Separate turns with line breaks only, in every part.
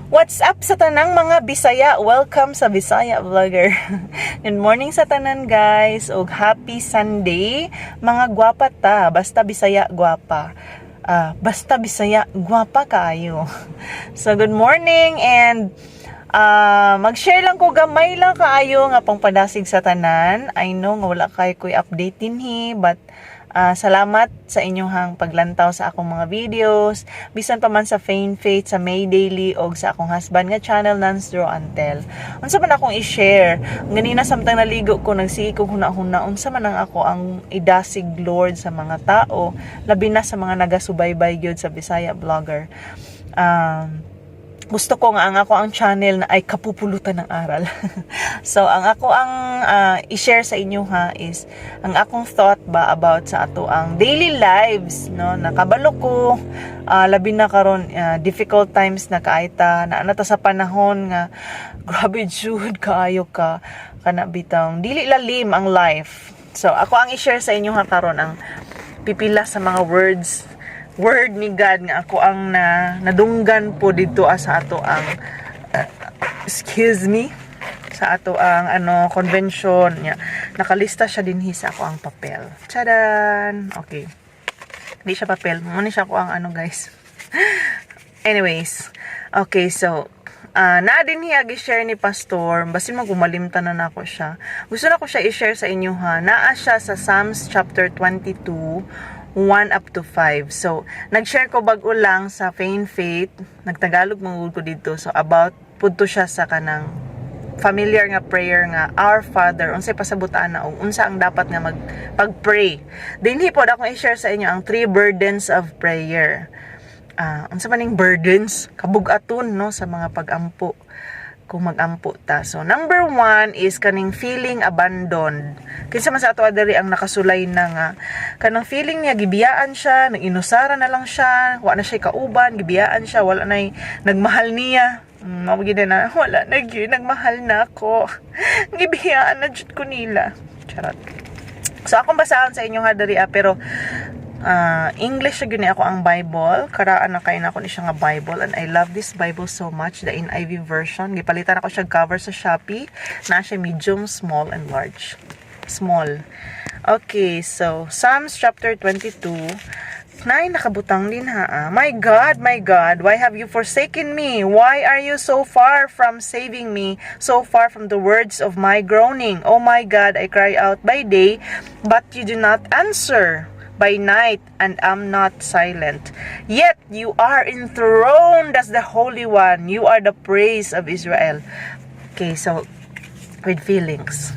What's up sa tanang mga Bisaya? Welcome sa Bisaya Vlogger. Good morning sa tanan guys. Og happy Sunday. Mga gwapa ta. Basta Bisaya gwapa. Basta Bisaya gwapa kayo. So good morning and mag-share lang ko gamay lang kaayo nga pangpadasig sa tanan. I know nga wala kay ko'y update dinhi but salamat sa inyong paglantaw sa akong mga videos, bisan pa man sa Fain Faith, sa May Daily, o sa akong husband nga channel, Nance Draw Antel. Unsa man akong i-share, ganina samtang naligo ko, nagsigi ko huna-huna, unsa man ang ako ang idasig Lord sa mga tao, labi na sa mga nagasubaybay gyud sa Bisaya Vlogger. Gusto ko nga ang channel na ay kapupulutan ng aral. So, ang ako ang i-share sa inyo is ang akong thought ba about sa ato ang daily lives, no? Nakabalo ko, labi na karon difficult times na kaita, na anata sa panahon nga, grabe jud, kaayo ka, kana bitang, dili lalim ang life. So, ako ang i-share sa inyo karon ang pipila sa mga word ni God nga ako ang nadunggan po dito sa ato ang sa ato ang convention niya. Nakalista siya dinhi sa ako ang papel. Chadan. Okay. Hindi siya papel. Muna siya ako ang guys. Anyways. Okay, so na din i share ni Pastor, basin magumalimtan na nako siya. Gusto na ko siya i-share sa inyo Naa siya sa Psalms chapter 22 1 up to 5. So, nag-share ko bago lang sa Fain Faith. Nagtagalog mangugod ko dito. So, about, punto siya sa kanang familiar nga prayer nga, Our Father. Unsay pasabutaan na, unsa ang dapat nga pag-pray. Dinhi po, akong i-share sa inyo ang 3 burdens of prayer. Unsa maning burdens? Kabug-aton, no, sa mga pag-ampo. Kung mag-ampo ta. So, number 1 is kaning feeling abandoned. Kinsa man sa ato adiri ang nakasulay na nga kanang feeling niya gibiyaan siya, nag-inusara na lang siya, wala na siya kauban, gibiyaan siya, wala na nagmahal niya. Mawagid na wala na gyud nagmahal na ako. Gibiyaan na jud ko nila. Charot. So, akong basahan sa inyo diri pero English siya gini ako ang Bible. Karaan na kayo na ako ni siya nga Bible. And I love this Bible so much. The NIV version. Gipalitan ako siya cover sa Shopee. Na siya medium, small, and large. Small. Okay, so Psalms chapter 22. Nay, nakabutang din My God, why have you forsaken me? Why are you so far from saving me? So far from the words of my groaning? Oh my God, I cry out by day, but you do not answer. By night, and am not silent. Yet you are enthroned as the Holy One. You are the praise of Israel. Okay, so with feelings.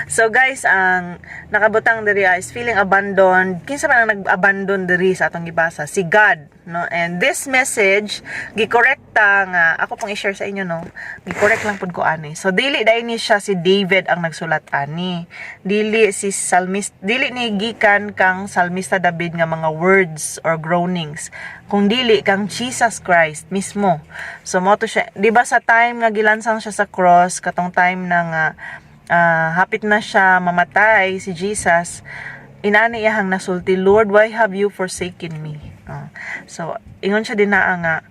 So guys, ang nakabutang diri is feeling abandoned. Kinsa man ang nag-abandon diri sa atong gibasa? Si God, no? And this message gi-correcta nga ako pong i-share sa inyo, no? Gi-correct lang pud ko ani. So dili dai ni siya si David ang nagsulat ani. Dili si psalmist, dili ni gikan kang salmista David nga mga words or groanings. Kung dili kang Jesus Christ mismo. So mo to siya, di ba sa time nga gilansang siya sa cross, katong time na nga hapit na siya mamatay si Jesus, inani iyahang nasulti, Lord, why have you forsaken me? So ingon siya din nga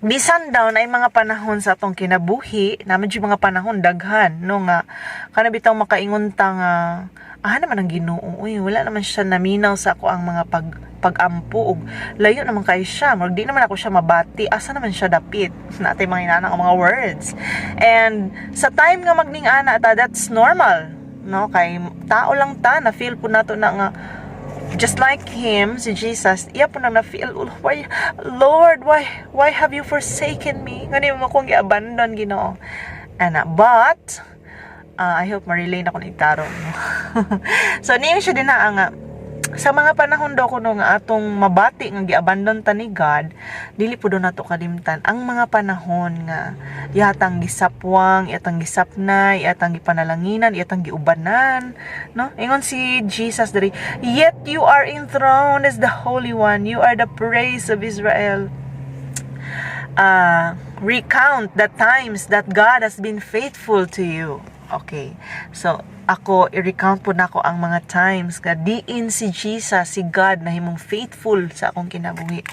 bisan daw na mga panahon sa atong kinabuhi, naman yung mga panahon daghan, no nga kanabitaw makaingon ta nga naman ang Ginoo, wala naman siya naminaw sa ako ang mga pag-ampo, layo naman kayo siya, di naman ako siya mabati, asa naman siya dapit, natay mga inanang mga words. And sa time nga magning ana ta, that's normal, no? Kay tao lang ta, na feel po nato na nga just like him, si Jesus, iya po na na-feel, why, Lord, why have you forsaken me? Ngani mo akong i-abandon, Ginoo. But I hope ma-relay na ko na itarong. So, niyo siya din nga sa mga panahon daw ko nga atong mabati nga gi-abandon ta ni God, dili po do nato kalimtan ang mga panahon nga yatang gisapwang, yatang gisapnay, yatang gipanalanginan, yatang giubanan, no? Ingon si Jesus diri, yet you are enthroned as the Holy One, you are the praise of Israel. Recount the times that God has been faithful to you. Okay. So, ako, i-recount po na ako ang mga times nga diin si Jesus, si God, nahimong faithful sa akong kinabuhi.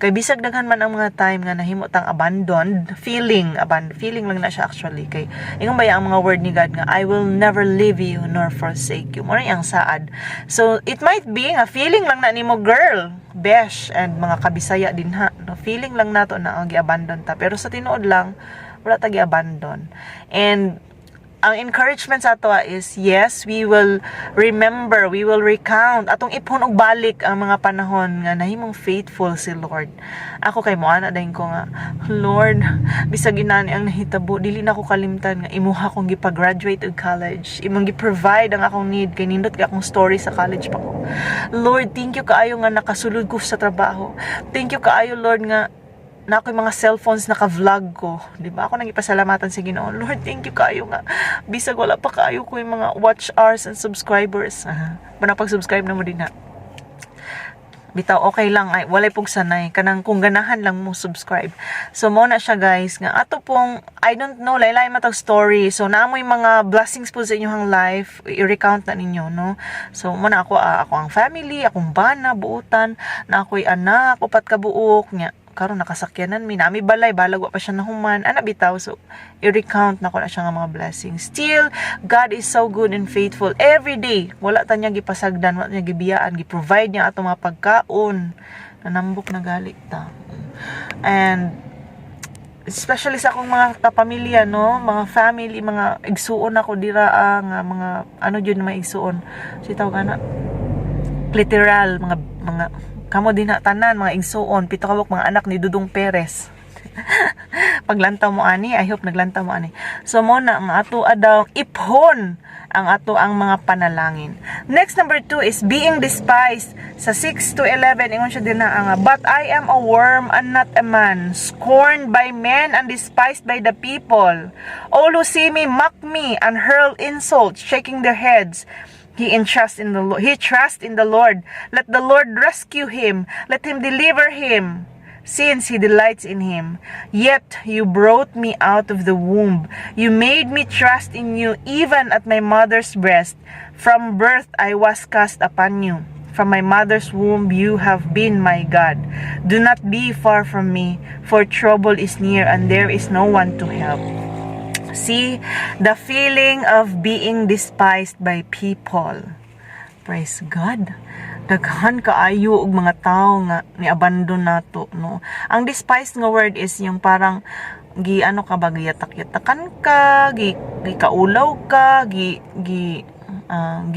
Kay bisag daghan man ang mga time nga nahimo tang abandoned, feeling lang na siya actually. Kay, ingon ba ang mga word ni God nga, I will never leave you nor forsake you. Muna yung saad. So, it might be nga feeling lang na nimo girl, besh, and mga kabisaya din ha. No? Feeling lang nato na ang gi-abandon ta. Pero sa tinuod lang, wala ta gi-abandon. And ang encouragement sa ato is, yes, we will remember, we will recount, atong ipon og balik ang mga panahon nga nahimong faithful si Lord. Ako kay moana dayon ko nga, Lord, bisag inani ang nahitabo, dili na ko kalimtan nga imuha kong gipag-graduate og college, imong gi-provide ang akong need, kay nindot kay akong story sa college pa ko. Lord, thank you kaayo nga nakasulod ko sa trabaho. Thank you kaayo, Lord, nga na ako yung mga cellphones naka-vlog ko. Diba? Ako nang ipasalamatan sa Ginoo. Lord, thank you kayo nga. Bisag wala pa kayo ko yung mga watch hours and subscribers. Manapag-subscribe na mo din ha. Bitaw, okay lang. Ay, walay pong sanay. Kanang kung ganahan lang mo subscribe. So, mo na siya guys. Nga, ato pong, I don't know, laylay matag story. So, naamoy mga blessings po sa inyong life. I-recount na ninyo, no? So, mo na ako ang family, akong bana, buutan, na ako'y anak, upat ka buok, nga. Karon nakasakyanan mi nami balay balag wa pa siya nahuman ana bitaw, so i-recount na ko na siya nga mga blessings. Still God is so good and faithful every day. Wala ta niya gipasagdan, wala niya gibiyaan, gi-provide niya ato mga pagkaon nanambok na gali ta. And especially sa akong mga kapamilya, no, mga family, mga igsuon ako dira nga mga ano jud na mga igsuon si tawag ana literal mga kamo din na tanan mga igsuon, pito kabuk mga anak ni Dudong Perez. Paglantaw mo ani, I hope naglantaw mo ani. So mo na ang ato daw iphon ang ato ang mga panalangin. Next, number 2 is being despised. Sa 6 to 11 ingon siya din na ang but I am a worm and not a man, scorned by men and despised by the people. All who see me mock me and hurl insults, shaking their heads. He trusts in the Lord. Let the Lord rescue him. Let him deliver him, since he delights in him. Yet you brought me out of the womb. You made me trust in you, even at my mother's breast. From birth I was cast upon you. From my mother's womb you have been my God. Do not be far from me, for trouble is near, and there is no one to help. See, the feeling of being despised by people. Praise God. Daghan kaayo og mga tao nga ni-abandon nato, no. Ang despised nga word is yung parang ano ka ba, giyatak-yatakan ka, kaulaw ka,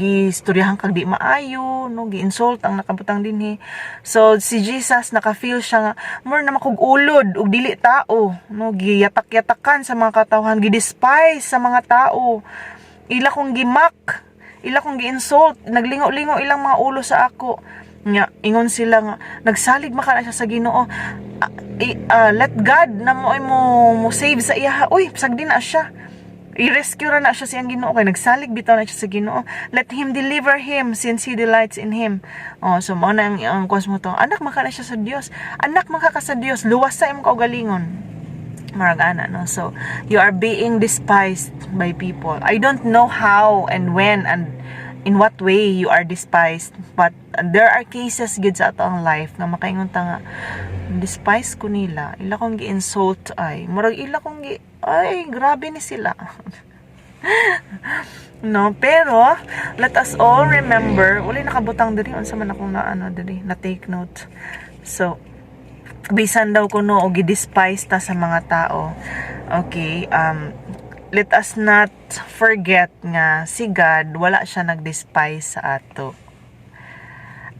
istoryahan kag di maayo, no, gi-insult ang nakabutang dinhi. So si Jesus naka-feel siya nga more na makug-ulod ug dili tao, no, giyatak-yatakan sa mga katawhan, gi-despise sa mga tao. Ila kong gimak, ila kong gi-insult, naglingo-lingo ilang mga ulo sa ako. Nga ingon sila nga nagsalig maka na siya sa Ginoo. Let God na mo save sa iya. Uy, sagdi na siya. I-rescue na siya siyang Ginoo, kay nagsalig bitaw na siya sa Ginoo. Let him deliver him, since he delights in him. So mao na ang kwas mo to. Anak maka na siya sa Dios. Anak maka ka sa Dios, luwas sa imong kaugalingon. Maragana, no. So you are being despised by people. I don't know how and when and in what way you are despised, but there are cases gid sa ato ang life nga makaingon ta nga despise ko nila, ila kong gi-insult ay murag ila kong ay grabe ni sila. No, pero let us all remember, uli nakabutang diri unsa man akong na take note. So bisan daw kuno og gi-despise ta sa mga tao. Okay, let us not forget nga si God wala siya nag-despise sa ato.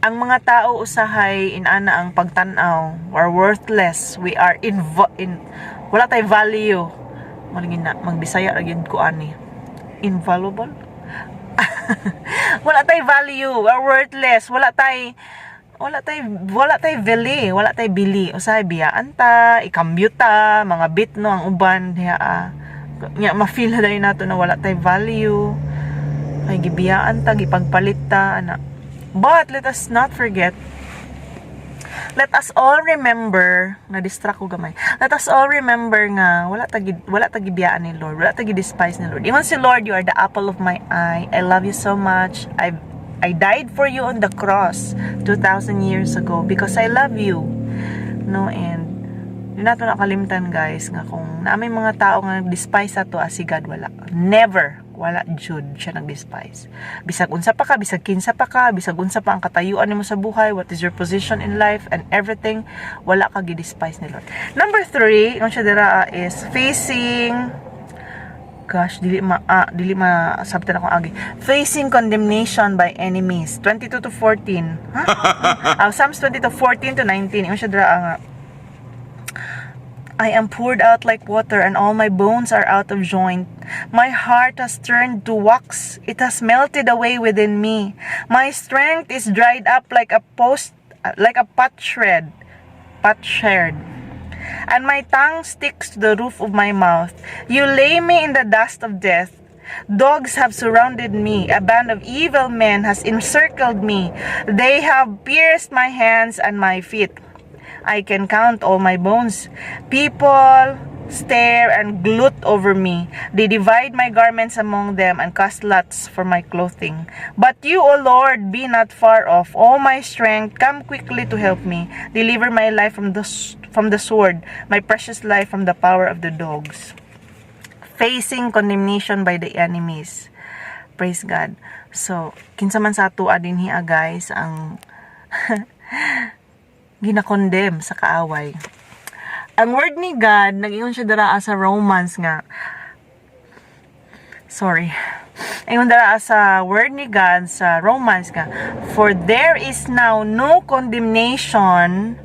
Ang mga tao usahay inana ang pagtan-aw or worthless. We are wala tay value. Malingin na magbisaya ra gyud ko ani. Invaluable. Wala tay value, or worthless. Wala tay bili. Usahay biyaan ta, ikambyo ta, mga bit no ang uban diha. Nya ma-feel dai nato na wala tay value. Ay gibiyaan ta, gipagpalit ta ana. But let us not forget let us all remember, na-distract ko gamay. Let us all remember nga wala tagi biyaan ni Lord, wala tagi despise ni Lord. Ingon si Lord, you are the apple of my eye. I love you so much. I died for you on the cross 2,000 years ago because I love you. No, and di nato nakalimtan guys nga kung naamay mga tao nga nag-despise ato as si God, wala. Never. Wala jud siya nag-despise. Bisag unsa pa ka, bisag kinsa pa ka, bisag unsa pa ang katayuan nimo sa buhay, what is your position in life and everything, wala ka gi-despise ni Lord. Number 3, ang siya dira is facing, gosh, dili ma sabtan ako agi. Facing condemnation by enemies. 22 to 14. Huh? Psalms 22 14 to 19. Ang siya dira nga, I am poured out like water, and all my bones are out of joint. My heart has turned to wax; it has melted away within me. My strength is dried up like a potsherd, and my tongue sticks to the roof of my mouth. You lay me in the dust of death. Dogs have surrounded me. A band of evil men has encircled me. They have pierced my hands and my feet. I can count all my bones. People stare and gloat over me. They divide my garments among them and cast lots for my clothing. But you, O Lord, be not far off. O my strength, come quickly to help me. Deliver my life from the sword, my precious life from the power of the dogs. Facing condemnation by the enemies. Praise God. So, kinsa man sa ato dinhi guys ang ginakondem sa kaaway. Ang word ni God, nag-ingon siya dara sa Romans nga. Ingon dara sa word ni God sa Romans nga, for there is now no condemnation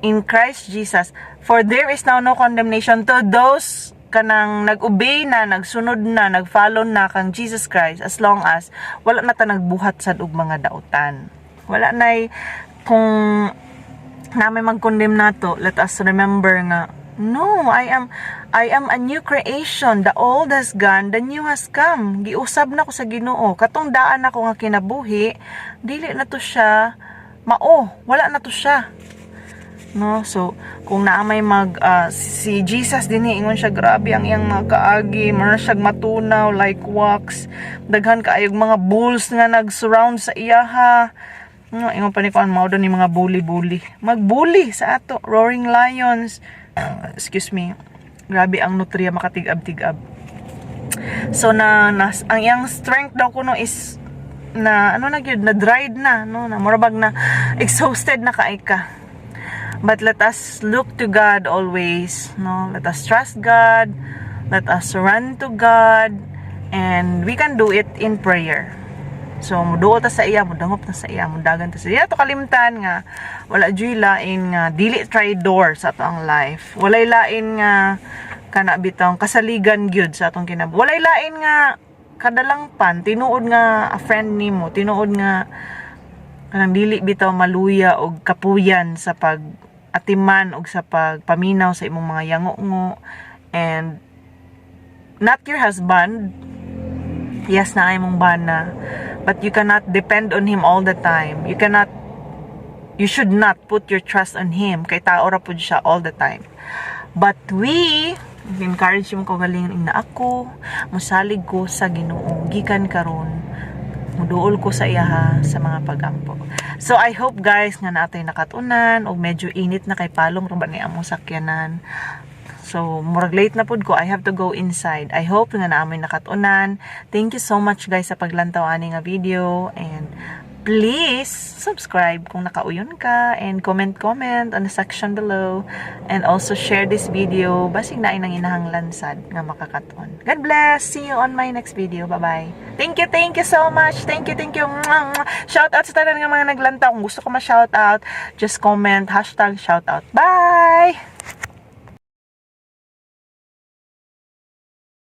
in Christ Jesus. For there is now no condemnation to those kanang nag-obey na, nagsunod na, nag-follow na kang Jesus Christ, as long as wala na ta nagbuhat sad og mga dautan. Wala nay kung namin mag-condemn nato, let us remember nga, no, I am a new creation. The old has gone, the new has come. Giusab na ko sa Ginoo. Katong daan ako nga kinabuhi, dili na to siya wala na to siya. No, so kung naamay si Jesus dinhi ingon siya, grabe ang iyang mga kaagi, mara siya matunaw like wax. Daghan kaayog mga bulls nga nag-surround sa iya ha. No, ingon pa ni ko ang mao ni mga bully. Magbully sa ato, roaring lions. Excuse me. Grabe ang nutriya makatigab-tigab. So ang iyang strength daw kuno is na na dried na, no, na murabag na exhausted na kaay ka. But let us look to God always, no? Let us trust God. Let us run to God, and we can do it in prayer. So, muduot ta sa iya, mudangop ta sa iya, mudagan ta sa iya. To kalimtan nga, wala dyo'y lain nga, dili traitor sa ato ang life. Walay lain nga, kana bitang kasaligan gyud sa atong kinabuhi. Walay lain nga, kadalangpan, tinuod nga a friend nimo, tinuod nga, kanang dili bitaw maluya og kapuyan sa pag-atiman og sa pagpaminaw sa imong mga yango-ngo. And, not your husband, yes na ay mong bana, but you cannot depend on him all the time. You should not put your trust on him, kay tao ra pud siya all the time. But we encourage mo ko galing na ako, musalig ko sa Ginoo gikan karon, muduol ko sa iya sa mga pagampo. So I hope guys nga natay nakatunan og medyo init na kay palong ra ba ni among sakyanan. So, murag late na pud ko. I have to go inside. I hope nga naamay nakatunan. Thank you so much guys sa paglantaw ani nga video. And please subscribe kung nakauyon ka. And comment on the section below. And also share this video. Basig na inang inahang lansad nga makakaton. God bless. See you on my next video. Bye-bye. Thank you so much. Thank you. Shout out sa tanan nga mga naglantaw. Kung gusto ko ma-shout out, just comment #shoutout. Bye!